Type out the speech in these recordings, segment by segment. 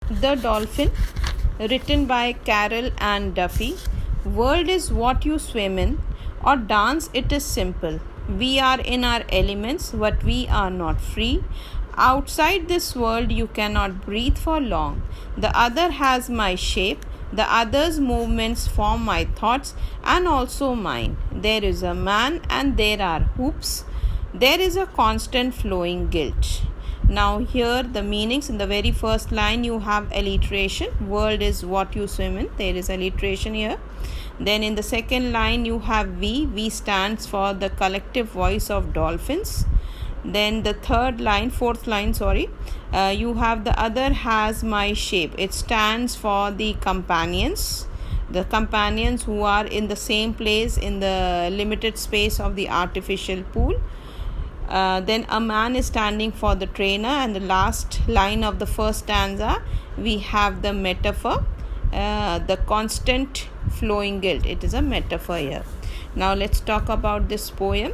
The Dolphin, written by Carol and Duffy. World is what you swim in, or dance it is simple. We are in our elements, but we are not free. Outside this world you cannot breathe for long. The other has my shape, the other's movements form my thoughts and also mine. There is a man and there are hoops. There is a constant flowing guilt. Now here the meanings. In the very first line you have alliteration. World is what you swim in. There is alliteration here. Then in the second line you have we. We stands for the collective voice of dolphins. Then the fourth line, you have the other has my shape. It stands for the companions who are in the same place in the limited space of the artificial pool. Then a man is standing for the trainer, and the last line of the first stanza we have the metaphor, the constant flowing guilt. It is a metaphor here. Now let's talk about this poem.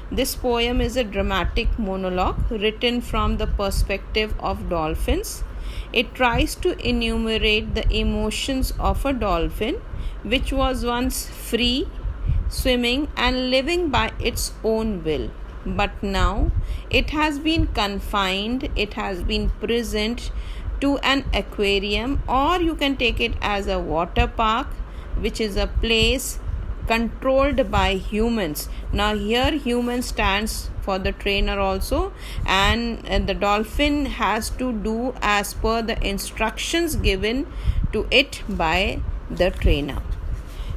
This poem is a dramatic monologue written from the perspective of dolphins. It tries to enumerate the emotions of a dolphin which was once free, swimming and living by its own will. But now it has been confined, it has been prisoned to an aquarium, or you can take it as a water park, which is a place controlled by humans. Now here human stands for the trainer also, and the dolphin has to do as per the instructions given to it by the trainer.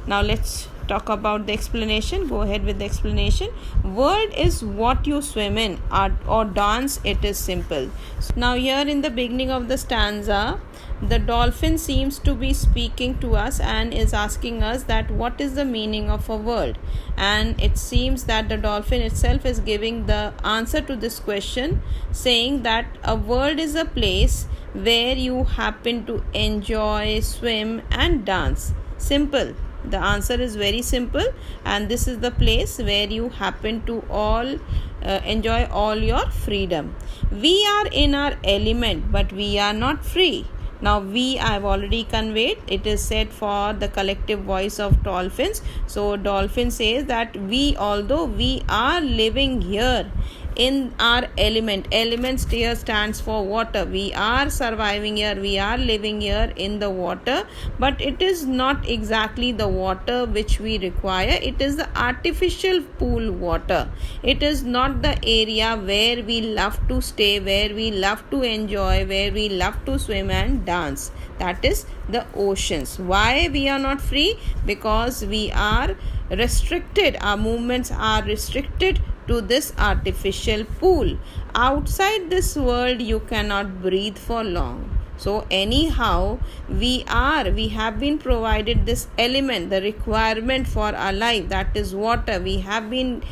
Now let's talk about the explanation. Go ahead with the explanation. World is what you swim in, or dance it is simple. Now here in the beginning of the stanza, the dolphin seems to be speaking to us and is asking us that what is the meaning of a world, and it seems that the dolphin itself is giving the answer to this question, saying that a world is a place where you happen to enjoy, swim and dance. Simple. The answer is very simple, and this is the place where you happen to all enjoy all your freedom. We are in our element, but we are not free. Now we, I have already conveyed, it is said for the collective voice of dolphins. So dolphin says that we, although we are living here in our elements here stands for water. We are surviving here, we are living here in the water, but it is not exactly the water which we require. It is the artificial pool water. It is not the area where we love to stay, where we love to enjoy, where we love to swim and dance. That is the oceans. Why we are not free? Because we are restricted. Our movements are restricted to this artificial pool. Outside this world you cannot breathe for long. So anyhow we have been provided this element, the requirement for our life, that is water. We have been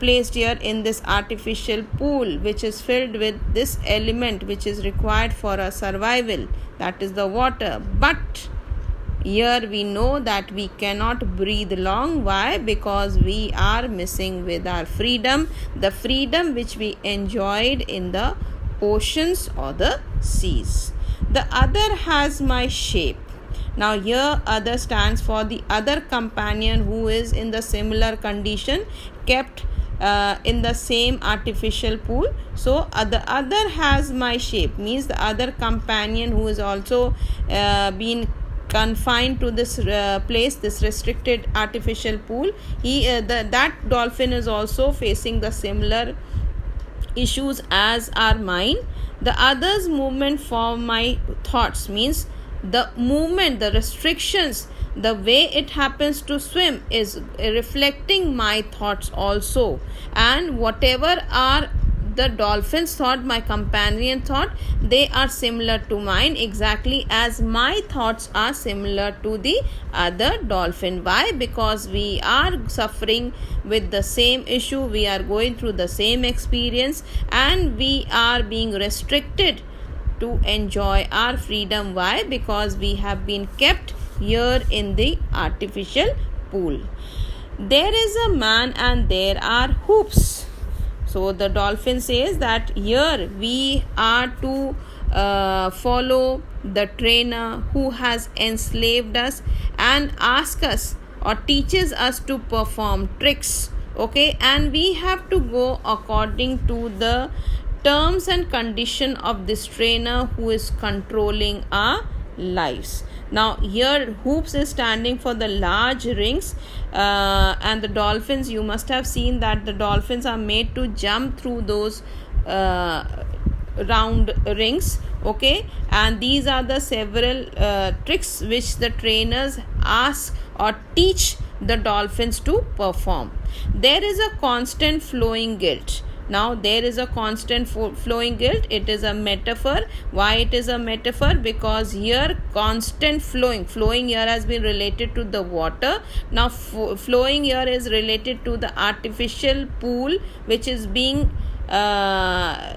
placed here in this artificial pool which is filled with this element which is required for our survival, that is the water. But here we know that we cannot breathe long. Why? Because we are missing with our freedom, the freedom which we enjoyed in the oceans or the seas. The other has my shape. Now here other stands for the other companion who is in the similar condition, kept in the same artificial pool. So the other has my shape means the other companion who is also been confined to this place, this restricted artificial pool. That dolphin is also facing the similar issues as are mine. The other's movement for my thoughts means the movement, the restrictions, the way it happens to swim is reflecting my thoughts also, and whatever are the dolphin's thought, my companion thought, they are similar to mine, exactly as my thoughts are similar to the other dolphin. Why? Because we are suffering with the same issue, we are going through the same experience, and we are being restricted to enjoy our freedom. Why? Because we have been kept here in the artificial pool. There is a man and there are hoops. So the dolphin says that here we are to follow the trainer who has enslaved us and ask us or teaches us to perform tricks, okay, and we have to go according to the terms and condition of this trainer who is controlling our lives. Now here hoops is standing for the large rings, and the dolphins, you must have seen that the dolphins are made to jump through those round rings, okay, and these are the several tricks which the trainers ask or teach the dolphins to perform. There is a constant flowing guilt. Now there is a constant flowing guilt. It is a metaphor. Why it is a metaphor? Because here constant flowing here has been related to the water. Now flowing here is related to the artificial pool which is being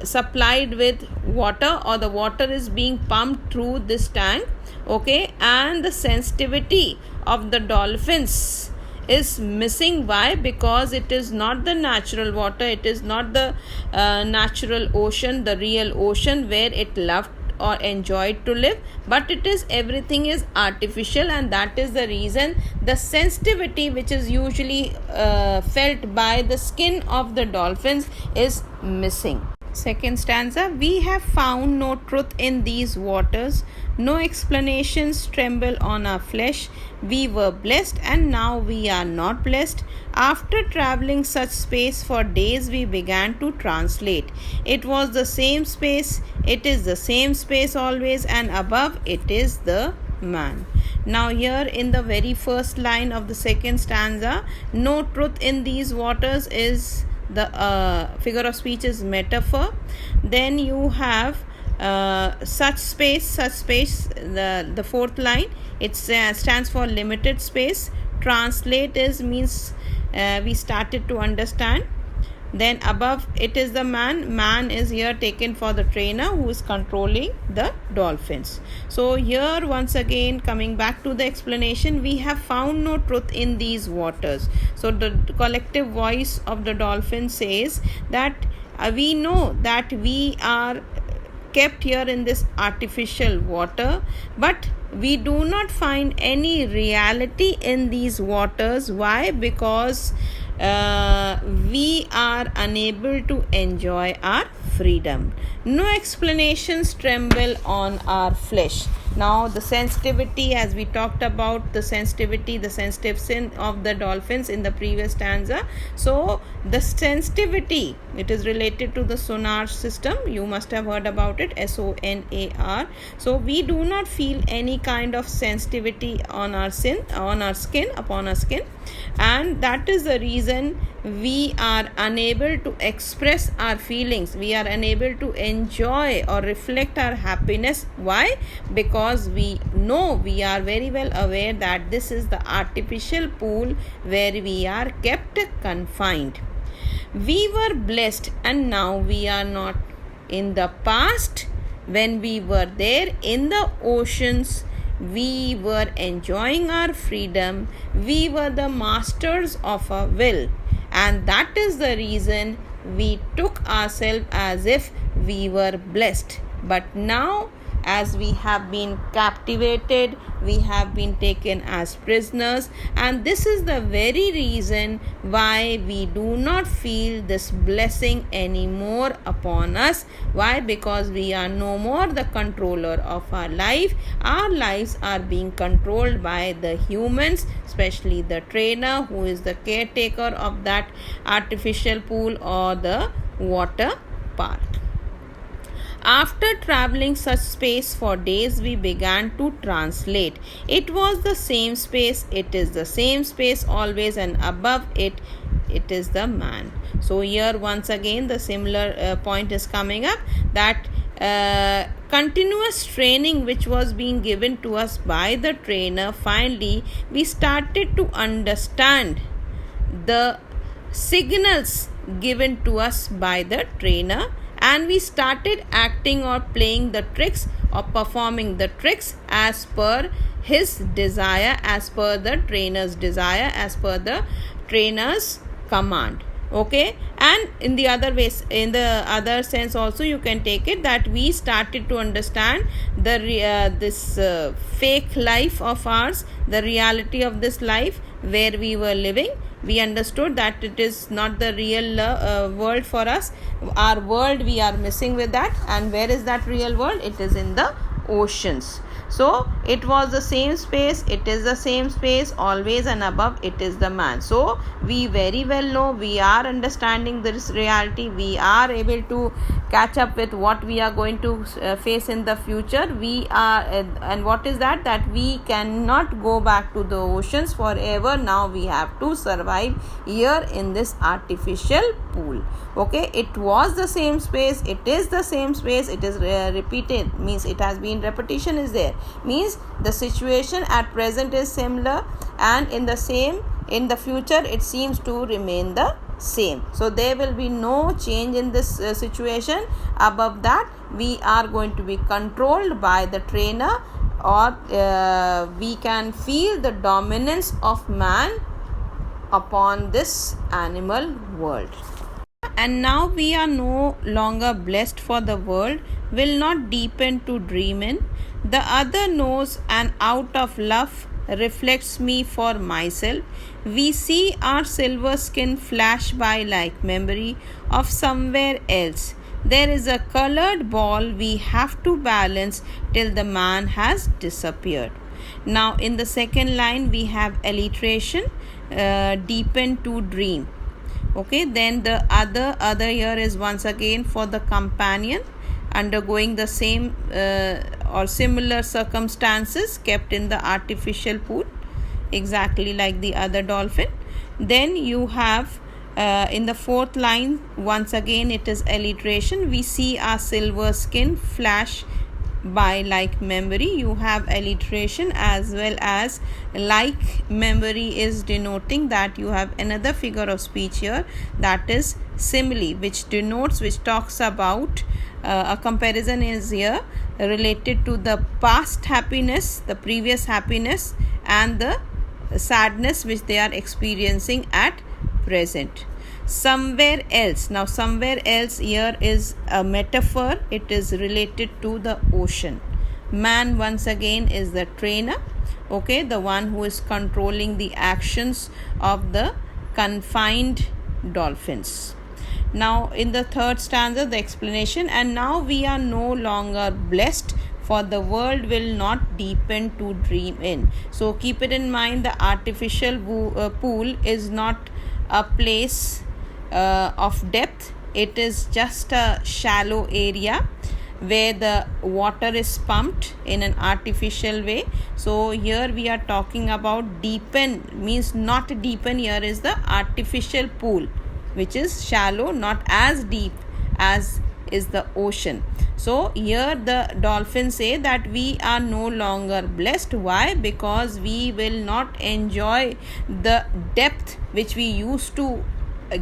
supplied with water, or the water is being pumped through this tank, okay, and the sensitivity of the dolphins is missing. Why? Because it is not the natural water, it is not the natural ocean, the real ocean where it loved or enjoyed to live, but it is, everything is artificial, and that is the reason the sensitivity which is usually felt by the skin of the dolphins is missing. Second stanza, we have found no truth in these waters, no explanations tremble on our flesh. We were blessed and now we are not blessed. After traveling such space for days, we began to translate. It was the same space, it is the same space always, and above it is the man. Now here in the very first line of the second stanza, no truth in these waters is the figure of speech is metaphor. Then you have such space, the fourth line, it stands for limited space. Translate is means we started to understand. Then above it is the man is here taken for the trainer who is controlling the dolphins. So here once again coming back to the explanation, we have found no truth in these waters. So the collective voice of the dolphin says that we know that we are kept here in this artificial water, but we do not find any reality in these waters. Why? Because we are unable to enjoy our freedom. No explanations tremble on our flesh. Now the sensitivity, as we talked about the sensitive sin of the dolphins in the previous stanza. So the sensitivity, it is related to the sonar system. You must have heard about it, SONAR. So we do not feel any kind of sensitivity on our skin, and that is the reason we are unable to express our feelings. We are unable to enjoy or reflect our happiness. Why? Because we know, we are very well aware that this is the artificial pool where we are kept confined. We were blessed and now we are not. In the past, when we were there in the oceans, we were enjoying our freedom. We were the masters of our will, and that is the reason we took ourselves as if we were blessed. But now, as we have been captivated, we have been taken as prisoners, and this is the very reason why we do not feel this blessing anymore upon us. Why? Because we are no more the controller of our life. Our lives are being controlled by the humans, especially the trainer who is the caretaker of that artificial pool or the water park. After traveling such space for days, we began to translate. It was the same space, it is the same space always, and above it, it is the man. So here once again the similar point is coming up, that continuous training which was being given to us by the trainer, finally we started to understand the signals given to us by the trainer, and we started acting or playing the tricks or performing the tricks as per his desire, as per the trainer's desire, as per the trainer's command. Okay, and in the other ways, in the other sense also, you can take it that we started to understand the this fake life of ours, the reality of this life where we were living. We understood that it is not the real world for us. Our world, we are missing with that. And where is that real world? It is in the oceans. So it was the same space, it is the same space always, and above it is the man. So we very well know, we are understanding this reality, we are able to catch up with what we are going to face in the future. We are and what is that we cannot go back to the oceans forever. Now we have to survive here in this artificial pool. Okay, it was the same space, it is the same space, it is repeated, means it has been repetition is there, means the situation at present is similar, and in the future it seems to remain the same. So there will be no change in this situation. Above that, we are going to be controlled by the trainer, or we can feel the dominance of man upon this animal world. And now we are no longer blessed, for the world will not deepen to dream in. The other knows, and out of love reflects me for myself. We see our silver skin flash by like memory of somewhere else. There is a colored ball we have to balance till the man has disappeared. Now in the second line we have alliteration, deepen to dream. Okay, then the other here is once again for the companion undergoing the same or similar circumstances kept in the artificial pool, exactly like the other dolphin. Then you have in the fourth line, once again it is alliteration. We see our silver skin flash by like memory. You have alliteration as well as like memory is denoting that you have another figure of speech here, that is simile, which denotes, which talks about a comparison is here related to the past happiness, the previous happiness, and the sadness which they are experiencing at present. Somewhere else. Now somewhere else here is a metaphor. It is related to the ocean. Man once again is the trainer, okay, the one who is controlling the actions of the confined dolphins. Now in the third stanza, the explanation, and now we are no longer blessed, for the world will not deepen to dream in. So keep it in mind, the artificial pool is not a place of depth. It is just a shallow area where the water is pumped in an artificial way. So here we are talking about deepen, means not deepen. Here is the artificial pool, which is shallow, not as deep as is the ocean. So here the dolphins say that we are no longer blessed. Why? Because we will not enjoy the depth which we used to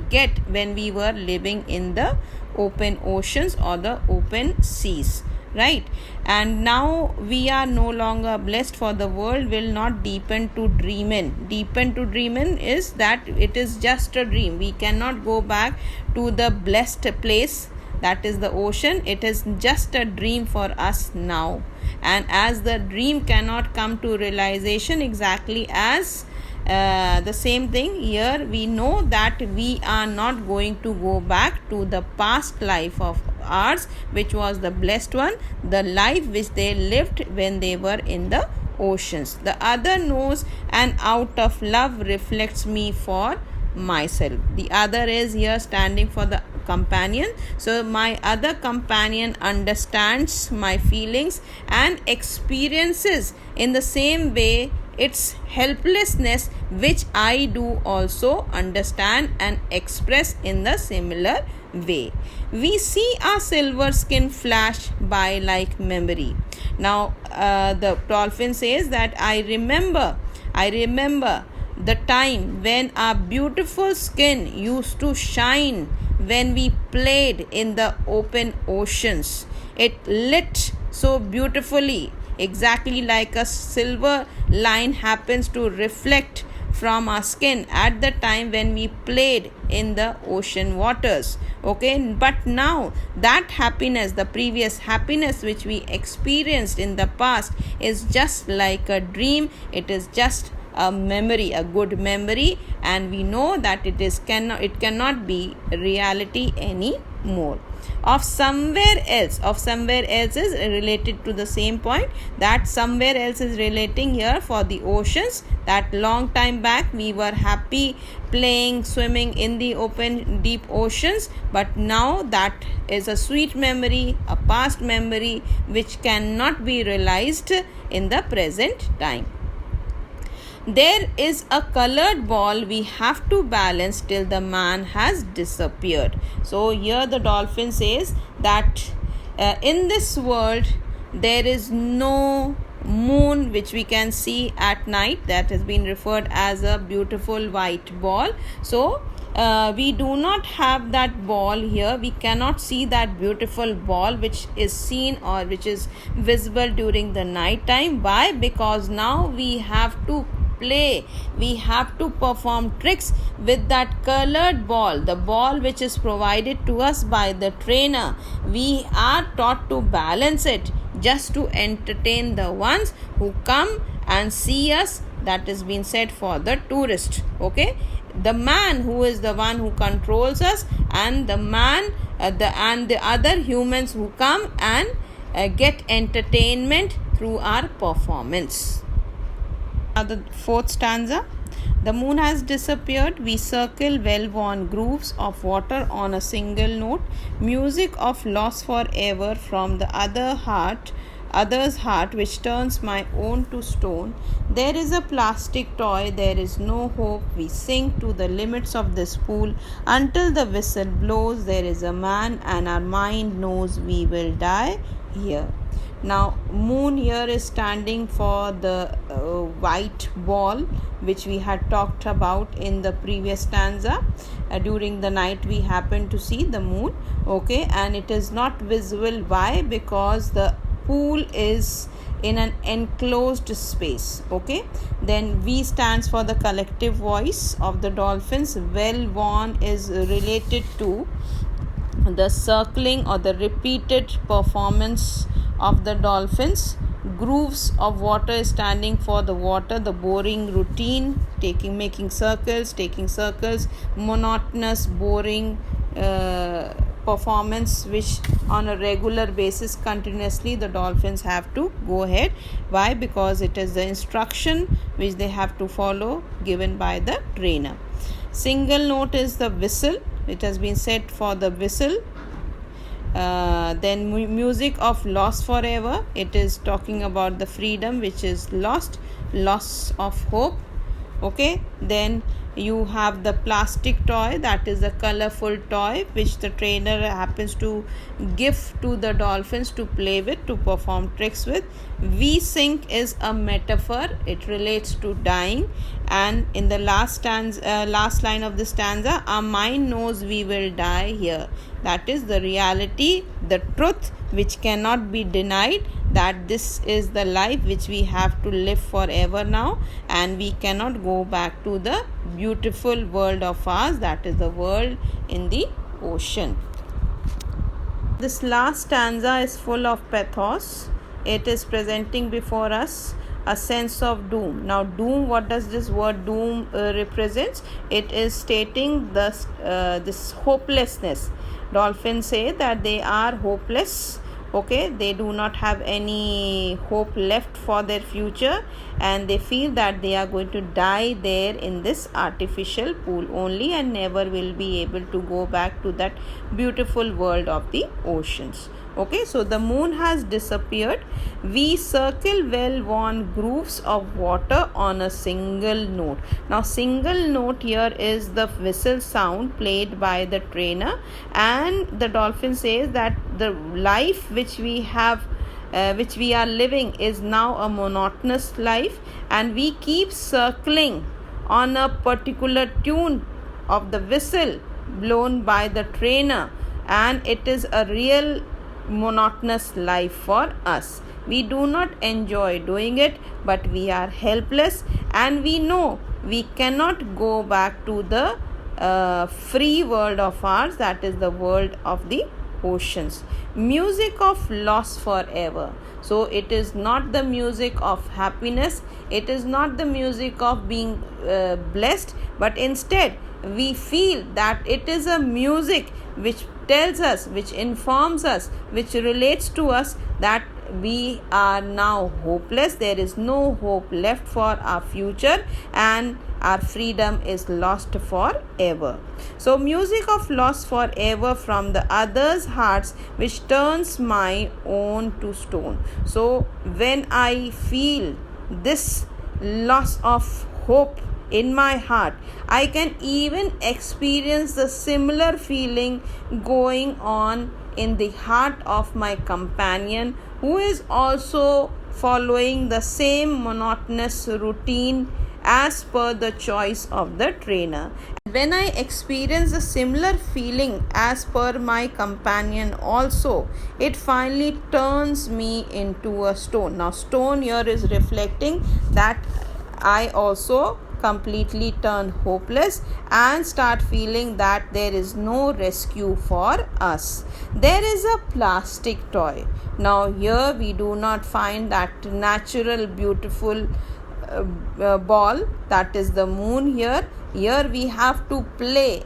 get when we were living in the open oceans or the open seas, right? And now we are no longer blessed, for the world will not deepen to dream in. Deepen to dream in is that it is just a dream. We cannot go back to the blessed place, that is the ocean. It is just a dream for us now, and as the dream cannot come to realization exactly as the same thing here, we know that we are not going to go back to the past life of ours, which was the blessed one, the life which they lived when they were in the oceans. The other knows, and out of love reflects me for myself. The other is here standing for the companion. So my other companion understands my feelings and experiences in the same way its helplessness, which I do also understand and express in the similar way. We see our silver skin flash by like memory. Now the dolphin says that I remember the time when our beautiful skin used to shine when we played in the open oceans. It lit so beautifully, exactly like a silver line happens to reflect from our skin at the time when we played in the ocean waters. Okay, but now that happiness, the previous happiness which we experienced in the past, is just like a dream. It is just a memory, a good memory, and we know that it cannot be reality anymore. Of somewhere else is related to the same point. That somewhere else is relating here for the oceans. That long time back we were happy playing, swimming in the open deep oceans, but now that is a sweet memory, a past memory which cannot be realized in the present time. There is a colored ball we have to balance till the man has disappeared. So here the dolphin says that in this world there is no moon which we can see at night. That has been referred as a beautiful white ball. So we do not have that ball here. We cannot see that beautiful ball which is seen or which is visible during the night time. Why? Because now we have to play, we have to perform tricks with that colored ball, the ball which is provided to us by the trainer. We are taught to balance it just to entertain the ones who come and see us. That is being said for the tourist. Okay, the man who is the one who controls us, and the man and the other humans who come and get entertainment through our performance. Now the fourth stanza. The moon has disappeared. We circle well-worn grooves of water on a single note. Music of loss forever from the other's heart, which turns my own to stone. There is a plastic toy. There is no hope. We sink to the limits of this pool until the whistle blows. There is a man, and our mind knows we will die here. Now moon here is standing for the white ball which we had talked about in the previous stanza. During the night we happen to see the moon. Okay, and it is not visible. Why? Because the pool is in an enclosed space. Okay, then V stands for the collective voice of the dolphins. Well worn is related to the circling or the repeated performance of the dolphins. Grooves of water is standing for the water, the boring routine, making circles, taking circles, monotonous, boring performance which on a regular basis continuously the dolphins have to go ahead. Why? Because it is the instruction which they have to follow given by the trainer. Single note is the whistle. It has been said for the whistle. Then music of loss forever. It is talking about the freedom which is lost, loss of hope. Okay, then you have the plastic toy, that is a colorful toy which the trainer happens to give to the dolphins to play with, to perform tricks with. We sink is a metaphor. It relates to dying. And in the last line of the stanza, our mind knows we will die here. That is the reality, the truth which cannot be denied, that this is the life which we have to live forever now, and we cannot go back to the beautiful world of ours, that is the world in the ocean. This last stanza is full of pathos. It is presenting before us a sense of doom. Now doom, what does this word doom represents? It is stating this hopelessness. Dolphins say that they are hopeless. Okay, they do not have any hope left for their future, and they feel that they are going to die there in this artificial pool only, and never will be able to go back to that beautiful world of the oceans. Okay, so the moon has disappeared. We circle well-worn grooves of water on a single note. Now single note here is the whistle sound played by the trainer, and the dolphin says that the life which we are living is now a monotonous life, and we keep circling on a particular tune of the whistle blown by the trainer, and it is a real monotonous life for us. We do not enjoy doing it, but we are helpless, and we know we cannot go back to the free world of ours, that is the world of the oceans. Music of loss forever. So it is not the music of happiness, it is not the music of being blessed, but instead we feel that it is a music which tells us, which informs us, which relates to us that we are now hopeless, there is no hope left for our future, and our freedom is lost forever. So music of loss forever from the others' hearts, which turns my own to stone. So when I feel this loss of hope in my heart, I can even experience the similar feeling going on in the heart of my companion, who is also following the same monotonous routine as per the choice of the trainer. When I experience a similar feeling as per my companion also, it finally turns me into a stone. Now stone here is reflecting that I also completely turn hopeless and start feeling that there is no rescue for us. There is a plastic toy. Now here we do not find that natural beautiful ball, that is the moon. Here we have to play,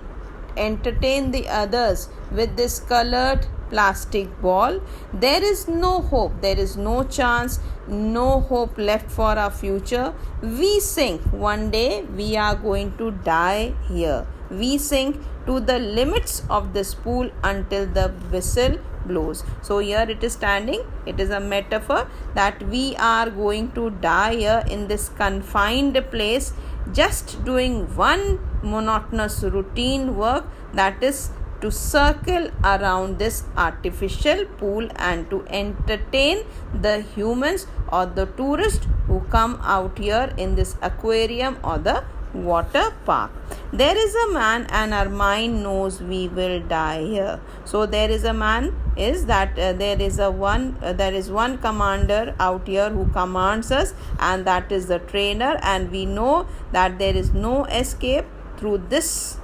entertain the others with this colored plastic ball. There is no hope, there is no chance, no hope left for our future. We sink, one day we are going to die here. We sink to the limits of this pool until the whistle blows. So here it is standing, it is a metaphor that we are going to die here in this confined place, just doing one monotonous routine work, that is to circle around this artificial pool and to entertain the humans or the tourists who come out here in this aquarium or the water park. There is a man and our mind knows we will die here. So there is a man is that there is one commander out here who commands us, and that is the trainer, and we know that there is no escape through this.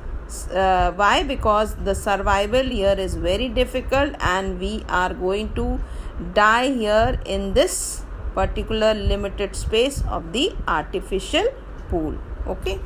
Why? Because the survival here is very difficult and we are going to die here in this particular limited space of the artificial pool. Okay.